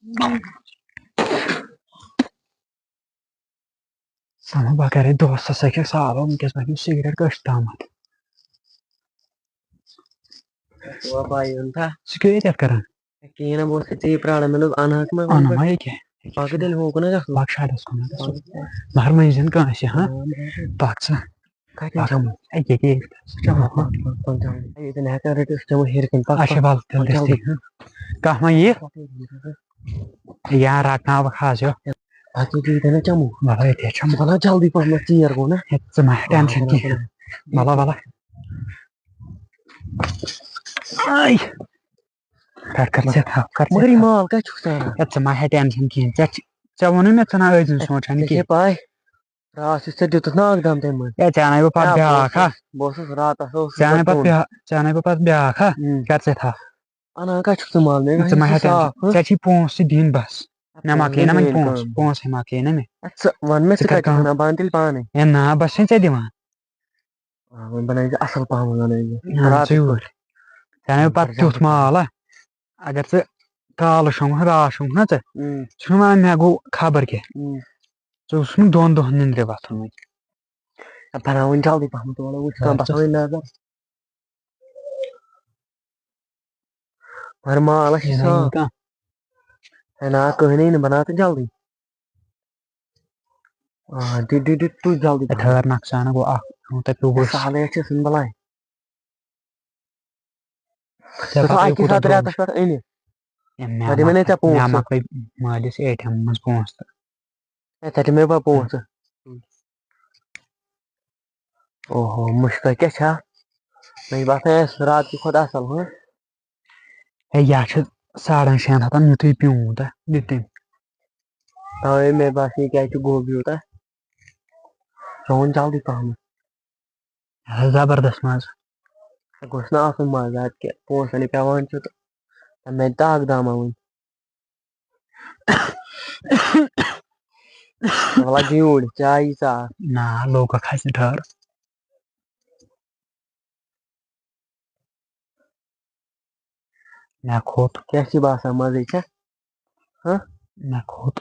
Sana bakar dosta sakė savo, kes man jūs sigaret kažtamat. وہ بھائی انتا Sikėt atkaran. کینا بوستی تی پرانا منو انا کما Ana ma ikke. باقی دل ہو کنا جاسو Bak şadas kona. Mahar menzin kansi ha. Baksa. کاتن چمو Ege ge. Çamo. یہ نہ کر رٹ چمو ہیر کن پاک Aşe bal tel desti. Kahma ye. Ya ratna bakhajo. باقی دی نا چمو Bala ete çamo. بلا جلدی پہنچ چیر کو نا Hetse ma tension ki. Bala. Ay. Kar se tha. Kar se. مری مال کا چھو سارا Hetse ma tension ki. Çavonu me tana özün soçan ki. یہ پائے رات سے دیت نا اقدام تے من Ya çanay bu pat bya kha. Bose رات اسو Çanay bu pat bya kha. Kar se tha. انا کا چھو مال میں Hetse ma tension. Çaçi ponsi din bas. Ne makine men pons makine me. One میں سے کا نا بانتل پانے Ya na basin se diwan. One بنائی اصل پاہم بنائی رات Çanay bu pat tut mala. Agar se kal şong ra şong na te. Şunu me go khabar ke. So şunu don don nindre batun. بناون جلدی پہم تو وہ اس کا بسوئی نظر پر مال شسا ہے نا کہنی نہیں بناتے جلدی ہاں ڈی تو جلدی Ethar naksana go ah. Te pubus. سالے اچھے سن بلائے تو آئی کی ساتھ رہتا پر اینی تری میں نے چا Pond's Ya makai malis etem mas pons. تری میں با پونس اوہو مشکل کیا چھا نہیں بات ہے رات کی خدا اصل ہوں Ya çı saran şen hatan yutu piun da. Ditim. تاوے میں باسی کیا چھو گوبی ہوتا سون جلدی پہم Zabardast maz. گوشنا آسن مازاد کے پونس نہیں پیوان چھو تو میں داغ داما ہوں والا جیوڑ چاہی سا Na loka khasi thar. Na khot. کیسی باسا مزے چھا Na khot.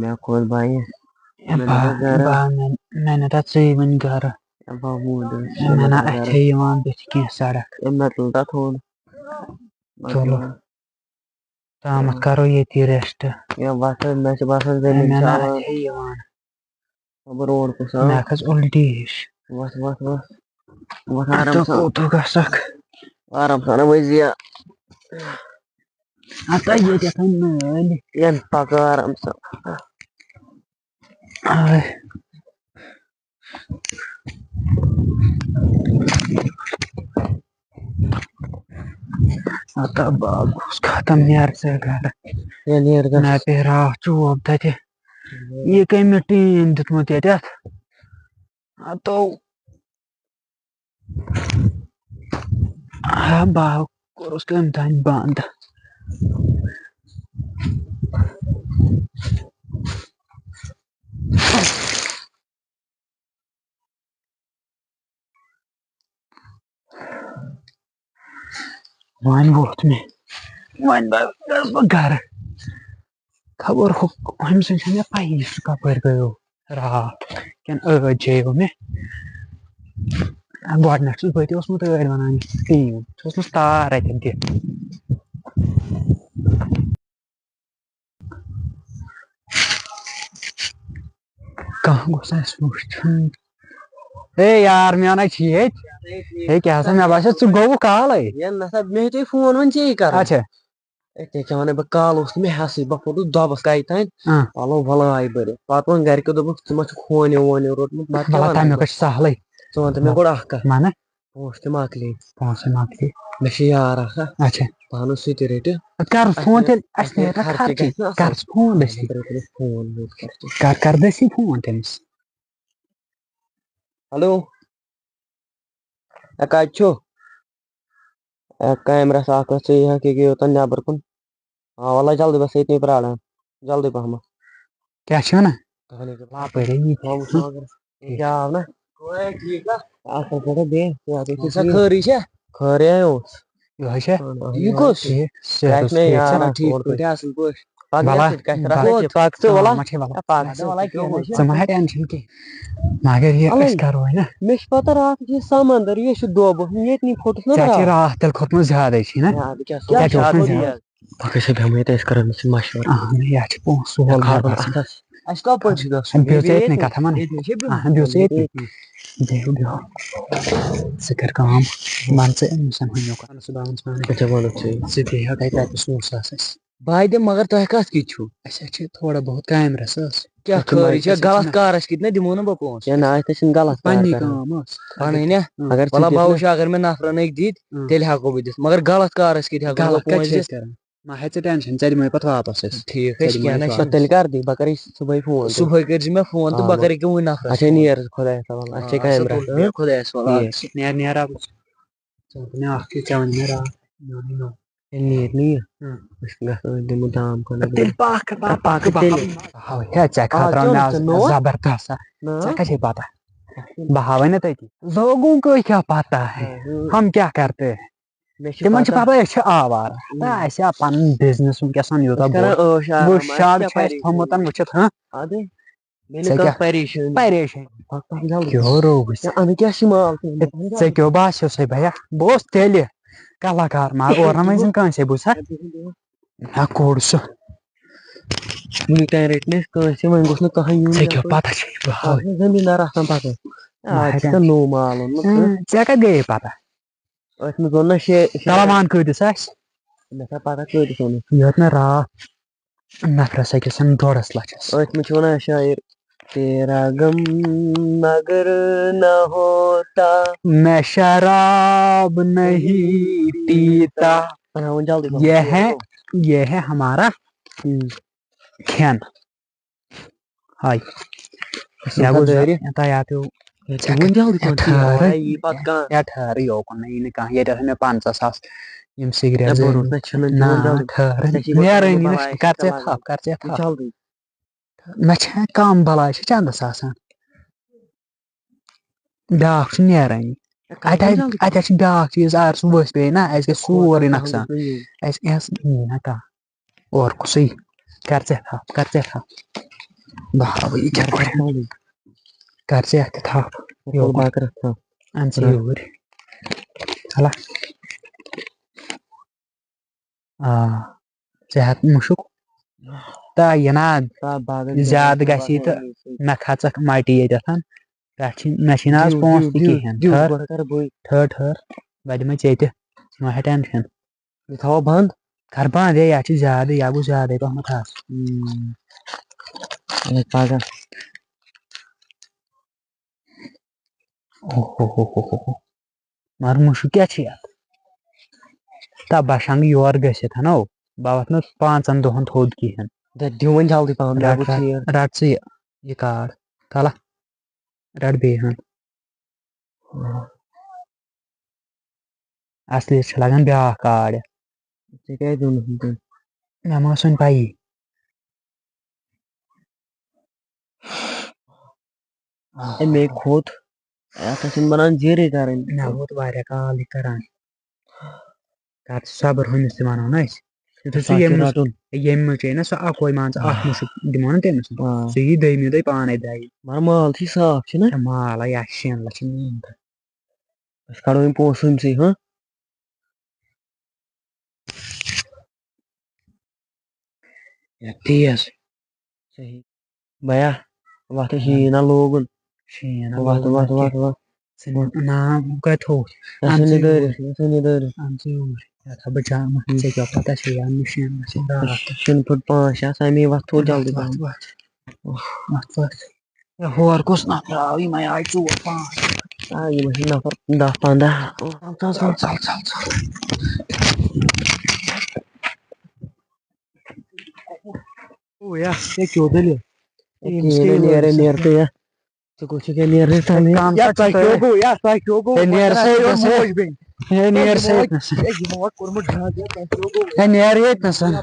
میں خود بھائی Mene da tsivin gara. ابا مود Mena ete yaman bitki sarak. میں تلتا تھوڑ Cholo. Tamat karo yeti rest. یا باسا میں سے باسا زمین Mena چالا ete yaman. اب روڈ کو سا Nakas uldish. بس بس بس بس آرام Ato سا kutu gasak. آرام سا نا وزیا Ata yeti kan nali. ین پاکا آرام سا Ay. Ata bagus khatam yar se gara. Yen Nayyar God Na pera chuob date. Ye kay metin ditmut yetat. Ato ba koros kem tan banda. Wan vot me. Wan ba gara. Khabar ho hum se chane pais ka par gayo. Raat. Ken jayo me. Godnext bati osmu tayar banani. Team. Osmu star I think. Kahan gosa smushchan. Hey yaar me ana chhiye. Hey kya sa me basha tu go kala. ین نسا میں تے phone one چی کر Acha. تے چانے ب کال اس میں ہسی ب photo دبس کای تھا پالو بھلائی بڑے پات ون گھر کو دب تم چھ کھون ون روٹ بات کیا Bala ون time kash sahlai. ژون تے میں گڈ اخ کر Mana? پوسٹ ماکلی Ponse makli. میں چھ یار اخ Acha. پانو سیتی ریٹ Kar phone tel asne ra kharchi. Kar phone desi. Phone Kar desi phone temis. Hello اکاچو کیمرہ اکھ سے یہ کہ اوتن نیبر کن ہاں والله جلدی بس اتنی پراران جلدی پہم Kya chana? لا پڑے کیا نا ٹھیک ہے اصل پڑے دے خری ہے یہ چھا یہ کس صحت میں ٹھیک یار چھا ٹھیک پٲٹھۍ اصل پٲٹھۍ بلا پاک ژٕ وَلا پاک ژٕ ما ہے ٹینشن کینٛہہ مگر یہِ أسۍ کرو ہے نا مےٚ چھِ پتہ راتھ یہِ سمندر یہِ چھُ دوٚبُت ییٚتہِ نٕے پھُٹُس نا ژےٚ چھِ راتھ تیٚلہِ کھوٚتمُت زیادَے چھی نا ژےٚ تہِ اوس نا زیادٕ پگاہ چھِ بیٚہمو ییٚتہِ أسۍ کرو أمِس سۭتۍ مشوَرٕ یتھ چھِ پونٛسہٕ سہل اَسہِ کپٲرۍ چھُ گژھُن بِہِو ژٕ ییٚتنٕے کتھا ونٕنۍ بِہِو ژٕ ییٚتنٕے بِہِو بِہِو ژٕ کر کٲم ون ژٕ أمِس ہُنٛد صُبحن ژٕ بیٚہہِ تتہِ رۄپیَس 100,000 اَسہِ بہٕ دِمہٕ مگر تۄہہِ کتھ کِتھ چھُو اَسہِ چھِ تھوڑا بہت کامہِ رژھ کیٛاہ خٲری چھےٚ غلط کارس کِتھ نہ دِمو نہٕ بہٕ پونٛسہٕ نہ اَسہِ چھِنہٕ غلط پننی کٲم ٲس پنٕنۍ اگر بہٕ وٕچھِ اگر مےٚ نفرن أکۍ دِتۍ تیٚلہِ ہٮ۪کو بہٕ دِتھ مگر غلط کارس کِتھ ہٮ۪کو غلط بہٕ کتہِ چھِ پونٛسہٕ أسۍ دِتھ کران ما ہے ژٕ ٹینشن ژےٚ دِمے پتہٕ واپس أسۍ ٹھیٖک حظ چھُ کینٛہہ نہ چھُنہٕ تیٚلہِ کر دِ بہٕ کرے صُبحٲے فون صُبحٲے کٔرزِ مےٚ فون تہٕ بہٕ کرٕ ییٚکیٛاہ وٕنۍ نفرس اچھا نیر خۄدایس حوال اَسہِ چھے کامہِ رژھ خۄدایس حوال نیر نیر رۄبس ژٕ وَن مےٚ اکھ چیٖز ژےٚ ووٚنُے مےٚ راتھ نیرِ نہٕ یہِ أسۍ گژھو دِمو دام تیٚلہِ پکھ ہے ژےٚ خٲطرٕ مےٚ زبردست ژےٚ کیٛاہ چھے پتہ بہٕ ہاوے نا تٔتی لوگوں کو کیا پتہ ہے ہم کیا کرتے ہیں تِمن چھِ پتہ أسۍ چھِ آوارٕ تہٕ اَسہِ آو پنُن بِزنِس وٕنکیٚس یوٗتاہ بوٚڑ وٕ شڈ چھُ اَسہِ تھوٚمُت وٕچھِتھ پریشٲنی کیٛاہ رووُس ژےٚ کیٛاہ باسیو سا بھیا بہٕ اوسُس تیٚلہِ کلاکار مگر اورٕ نہ وۄنۍ زن کٲنسے بوٗزتھا مےٚ کوٚڑ سُہ وٕنیُک تام رٔٹۍ نہٕ أسۍ کٲنٛسہِ وۄنۍ گوٚژھ نہٕ کٕہٕنۍ یُن ژےٚ کیٛاہ پتہ چھے بہٕ ہاوے زٔمیٖندار آسان پتہ نوٚو مال اوٚنمُت ژےٚ کتہِ گٔیے پتہ أتھۍ منٛز اوٚن نہ سامان کۭتِس آسہِ مےٚ چھا پتہ کۭتِس اوٚنُکھ یہِ ہیوٚت مےٚ راتھ نفرس أکِس 1.5 لچھس أتھۍ منٛز چھِ ونان شٲعر تیرا غم اگر نہ ہوتا میں شراب نہیں پیتا یہ ہے ہمارا کھین ہاے ٹھہرٕ یوکُن نہٕ یی نہٕ کانٛہہ ییٚتہِ ٲسۍ مےٚ 50,000 یِم سِگریٹ نہ ٹھہرٕ نیرٲنی نہ کر ژٕ تھپھ کر ژٕ تھپھ مےٚ چھےٚ کم بلاے چھِ چندس آسان بیٛاکھ چھُ نیرٲنی اتہِ چھِ بیٛاکھ چیٖز اگر سُہ ؤسۍ پیٚیہِ نا اَسہِ گژھِ سورُے نۄقصان اَسہِ یی نہ کانٛہہ اورٕ کُسٕے کر ژٕ تھپھ کر ژٕ تھپھ بہٕ ہاوے یہِ کِتھ پٲٹھۍ کر ژٕ یتھ تہِ تھپھ اَن ژٕ یوٗرۍ ہلا آ ژٕ ہٮ۪کھ مُشُک تہٕ یہِ نا زیادٕ گژھی تہٕ مےٚ کھژکھ مٹی ییٚتٮ۪تھ پٮ۪ٹھ چھِ مےٚ چھِی نہٕ آز پونٛسہٕ تہِ کِہینۍ ٹھہر بہٕ دِمے ژےٚ تہِ ژٕ ما ہے ٹینشن یہِ تھاوو بنٛد کر بنٛد ہے یتھ چھِ زیادٕ یا گوٚو زیادَے پہمتھ پگاہ مگر مُشُک کیٛاہ چھِ یتھ تہٕ بہٕ شنٛگہٕ یورٕ گٔژھِتھ ہنو بہٕ وۄتھٕ نہٕ 5 دۄہن تھوٚد کِہینۍ دِیِو وۄنۍ جلدی پہم رٹ ژٕ یہِ کارڈ کھلا رٹ بیٚیہِ ہن اصلی چھِ لگان بیٛاکھ کارڈ مےٚ ما ٲس وۄنۍ پَیی مے کھوٚت اتھ چھِنہٕ بنان زیٖرٕے کرٕنۍ مےٚ ووت واریاہ کال یہِ کران کر ژٕ صبر ہُمِس تہِ ونو نا أسۍ ییٚمہِ مُجے نا سُہ اکوے مان ژٕ اکھ مُشُک دِمو نا تٔمِس سُہ یی دٔیمہِ دۄہہِ پانے درٛایہِ مگر مال چھی صاف چھُنہ مال ہے اَسہِ 6 لَچھن أسۍ کڑو یِم پونٛسہٕ أمسٕے ہہ تیز صحیح بیا وتھ شیٖن ہا لوگُن شیٖن وتھ ناو کتہِ تھوٚوُتھ ژٕ تھاو بہٕ جامہٕ ژےٚ کیٛاہ پتہ چھے شیٖن شِنہٕ پھٕٹ 5-6 سَمے وتھ تھوٚد جلدی ہور کُس نفر آو یِمے آیہِ 4-5 یِم چھِ نفر 10-15 نیرتٕے ژٕ کوٚت چھُکھ نیرنٕچ نیر سا ییٚتنَس نیر ییٚتنَس تَلے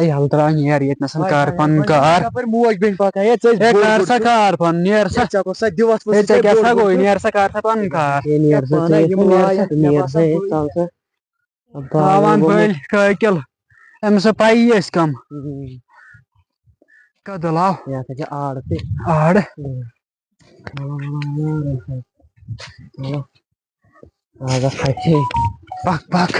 یَلہٕ ترٛاو نیر ییٚتنَس کر پَنُن کار موج بیٚنہِ پکان ہے ژٕ کر سا کار پَنُن نیر سا ژےٚ کوٚر سا دِوَس ہے ژےٚ کیٛاہ سا گوٚو نیر سا کر سا پَنُن کار ہاوان بٔلۍ شٲکِل أمِس ہے پَیی ٲسۍ کَم کدٕل آو آڑ آڑٕ پَک پَک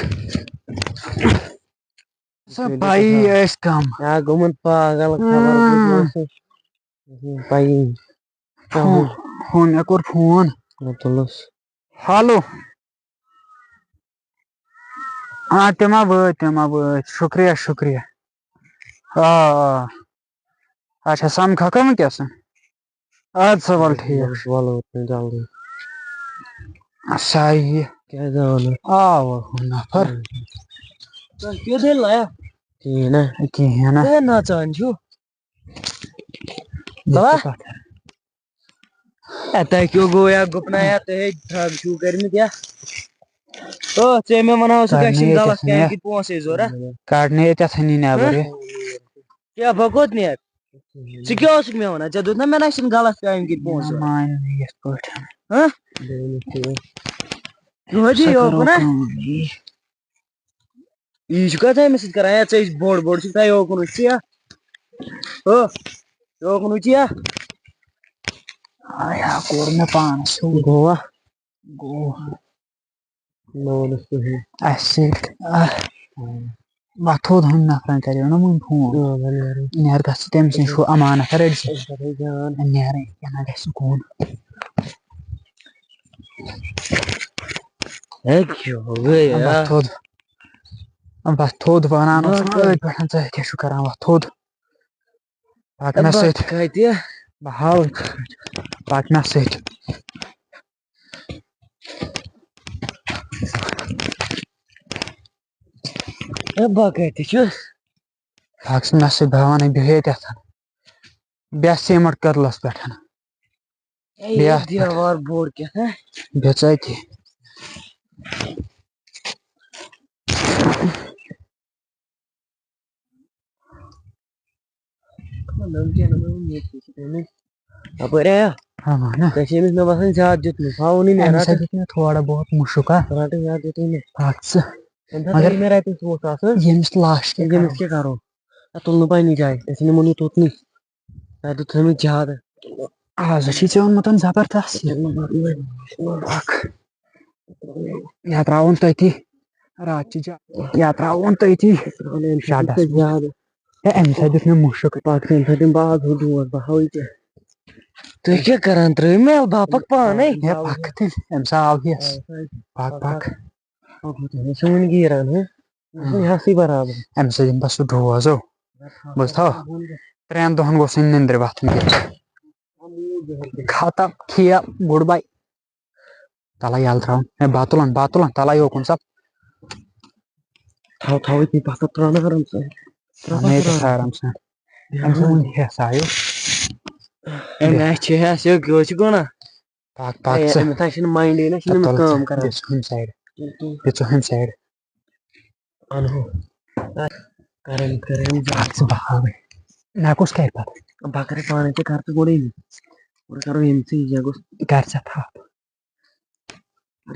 سا پَیی ٲسۍ کَم گوٚمُت پاگل خبر پَیی ہُہ مےٚ کوٚر فون تُلُس ہالو تِم ہا وٲتۍ شُکریہ شُکریہ آ اچھا سَمکھکھٕ وٕنکیٚس اَدٕ سا وَلہٕ ٹھیٖک چھُ جلدی سا یہِ کیٛازِ آو ہُہ نفر کِہیٖنۍ نہٕ نژان چھُ تۄہہِ کیٛاہ گوٚو یا گُپنایا تُہۍ ٹھگ چھِو کٔرمٕتۍ ژےٚ مےٚ وَنہو ژٕ کیٛاہ چھِنہٕ غلط کامہِ کِنۍ پونٛسَے ضوٚرتھ کڑنے ییٚتٮ۪تھنی نٮ۪بر کیٛاہ بہٕ کوٚت نیرٕ ژٕ کیٛاہ اوسُکھ مےٚ وَنان ژےٚ دوٚپ نا مےٚ نہ چھِنہٕ غلط کامہِ کِنۍ پونٛسہٕ ضوٚرتھ مانہِ نہٕ یِتھ پٲٹھۍ کۭتۍ کرو یوکُن کٲم یہِ چھُکھا ژٕ أمِس سۭتۍ کران یا ژےٚ بوٚڑ بوٚڑ چھُکھ تۄہہِ یوکُن وٕچھِیا یوکُن وٕچھِیا کوٚر مےٚ پانَس گوٚوا گوٚو کِہیٖنۍ اَسہِ وۄتھوٚد ہُمہِ نفرن کریو نا وٕنۍ فون نیر گژھ ژٕ تٔمۍ سٕنٛدۍ ہُہ اَمانت رٔٹۍ زِ نیرٕے کیٛاہ نہ گژھِ سکوٗن وۄتھوٚد وَنان اوسُم أتھۍ پٮ۪ٹھ ژٕ کیٛاہ چھُکھ کران وۄتھوٚد پَک مےٚ سۭتۍ بہٕ ہاوٕ پَک مےٚ سۭتۍ کَتہِ چھُس پَک ژٕ مےٚ سۭتۍ بہٕ وَنَے بیٚہہ ییٚتٮ۪تھ بیٚہہ سیٖمَٹھ کٔدلَس پٮ۪ٹھ دیوار بوٚڑ کیٛاہ بیٚہہ ژٕ أتی اَپٲرۍ آیا ژےٚ چھِ أمِس مےٚ باسان زیادٕ دیُتمُت ہاوُن أمِس ہا دیُت مےٚ تھوڑا بہت مُشُک زیادٕ دیُتُے مےٚ پَک ژٕ مگر مےٚ رۄپیَس 200 ییٚمِس لاش ییٚمِس کیٛاہ کَرو تُلنہٕ پنٛنہِ جایہِ أسۍ نِمون یہِ توٚتنٕے تۄہہِ دیُت تھٲومٕتۍ زیادٕ آز چھُے ژےٚ اوٚنمُت زبردست پَک یا ترٛاوُن تٔتی راتچہِ یا ترٛاوُن تٔتی شَڈَس زیادٕ ہے اَمہِ سۭتۍ دیُت مےٚ مُشُک پَتہٕ تَمہِ سۭتۍ بہٕ آز ہُہ ڈوٹھ بہٕ ہاوٕے ژےٚ تُہۍ کیٛاہ کران ترٛٲیِو مےٚ بہٕ پَکہٕ پانَے ہے پَکھ تیٚلہِ اَمہِ سا آو ہٮ۪س پَک پَک مےٚ چھِ وٕنہِ گیران ہٮ۪سٕے برابر اَمہِ سۭتۍ دِمہٕ بہٕ سُہ ڈوز بوٗزتھا 3 دۄہَن گوٚژھ نہٕ نِندرِ وۄتھُن ختم کھیل گُڈ بَے تَلے یَلہٕ ترٛاوُن ہے بَتہٕ تُلن تَلے یوکُن سا تھاو أتی پَتھر ترٛاونا آرام سان آرام سان أمِس وٕنہِ ہٮ۪س آیو اَسہِ چھِ ہٮ۪س یہِ کیٛاہ چھُکھ وَنان پَک پَک ژٕ أمِس ہا چھِنہٕ مایِنٛڈٕے نہ چھِنہٕ أمِس کٲم کران بیٚیہِ ژٕ ہُمہِ سایڈٕ بیٚیہِ ژٕ ہُمہِ سایڈٕ اَنہو کرٕنۍ ژٕ بہاوٕے مےٚ کُس کرِ پَتہٕ بہٕ کرٕ پانَے ژٕ کر ژٕ گۄڈٕ أمی گۄڈٕ کرو أمۍسٕے یہِ گوٚژھ کر ژٕ تھپھ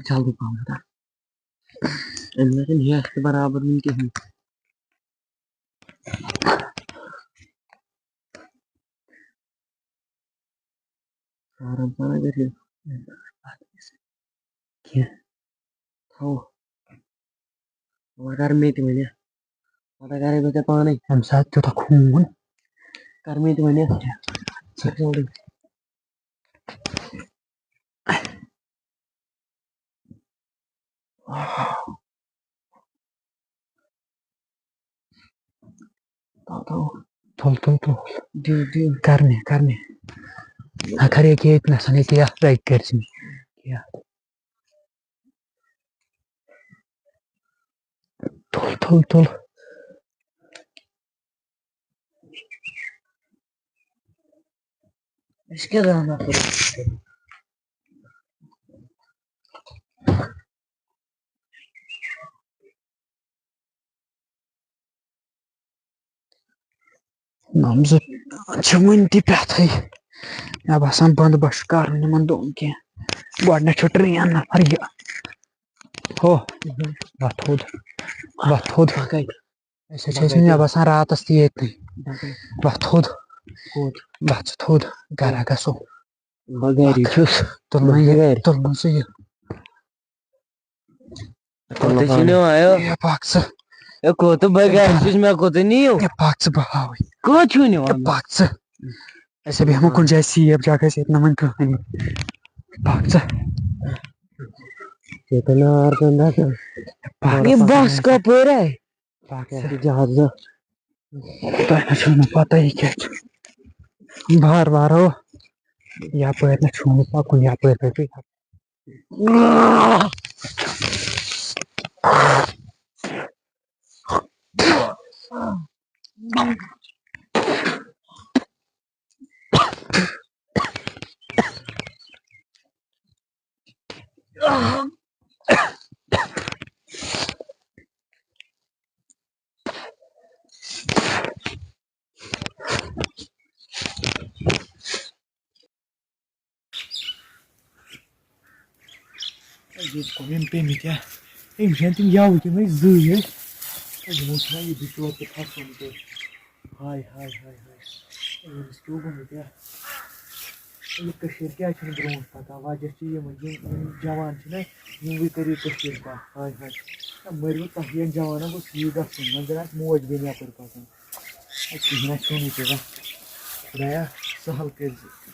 جلدی پہم أمِس نہ چھِنہٕ ہٮ۪س تہِ برابر وٕنہِ کِہیٖنۍ آرام سان اگر یہِ کینٛہہ تھاوو وۄنۍ کر مےٚ تہِ وۄنۍ پتہٕ کرے بہٕ ژےٚ پانے اَمہِ ساتہٕ تیوٗتاہ خوٗن کر مےٚ تہِ وۄنۍ جلدی تُل کر مےٚ اگر ییٚکیٛاہ ییٚتنَس ییٚکیٛاہ یَتھ ترٛٲیِتھ کٔرۍزِ مےٚ تُل أسۍ کیٛاہ زانان نمزٕ چھِ وٕنہِ تہِ پٮ۪تھٕے مےٚ باسان بنٛد بس چھُ کرُن یِمن دۄن کینٛہہ گۄڈٕنٮ۪تھ چھُ ٹرین نفر یہِ ہو وتھ تھوٚد أسۍ حظ چھِ ٲسمٕتۍ مےٚ باسان راتس تہِ ییٚتنٕے وتھ تھوٚد وتھ ژٕ تھوٚد گرا گژھو گری چھُس تُلنہٕ ژٕ یہِ پک ژٕ کوٚت بغیر چھُس مےٚ کوٚت نِیو پک ژٕ بہٕ ہاوٕے کوٚت چھُو نِوان پک ژٕ أسۍ بیٚہمو کُنہِ جایہِ سیف جگہ أسۍ ییٚتہِ نہٕ وۄنۍ کٕہٕنۍ پک ژٕ بس کپٲرۍ جہاز تۄہہِ نہ چھو نہٕ پتہ یہِ کیٛاہ چھُ بار بار ہو یپٲرۍ نہ چھُ نہٕ پکُن یپٲرۍ پٔکِو ییٚتہِ کوٚر یِم پیٚمٕتۍ أمۍ چھِ تِم یَوٕ تِم ٲسۍ زٕے یِمو چھُنا یہِ بِچور تہِ پھسُن تہٕ ہاے ہاے ہاے ہاے أمِس کیٛاہ گوٚمُت یہِ کٔشیٖر کیٛازِ چھِنہٕ برٛونٛٹھ پکان وجہ چھِ یِمٕے یِم جوان چھِنہ یِموٕے کٔرِو کٔشیٖر کتھ ہاے ہاے مٔرِو تۄہہِ ین جوانن گوٚژھ یی گژھُن وۄنۍ زن آسہِ موج بیٚنہِ یپٲرۍ پکان کِہیٖنۍ نہ چھُنہٕ تہِ خدایا سہل کٔرۍ زِ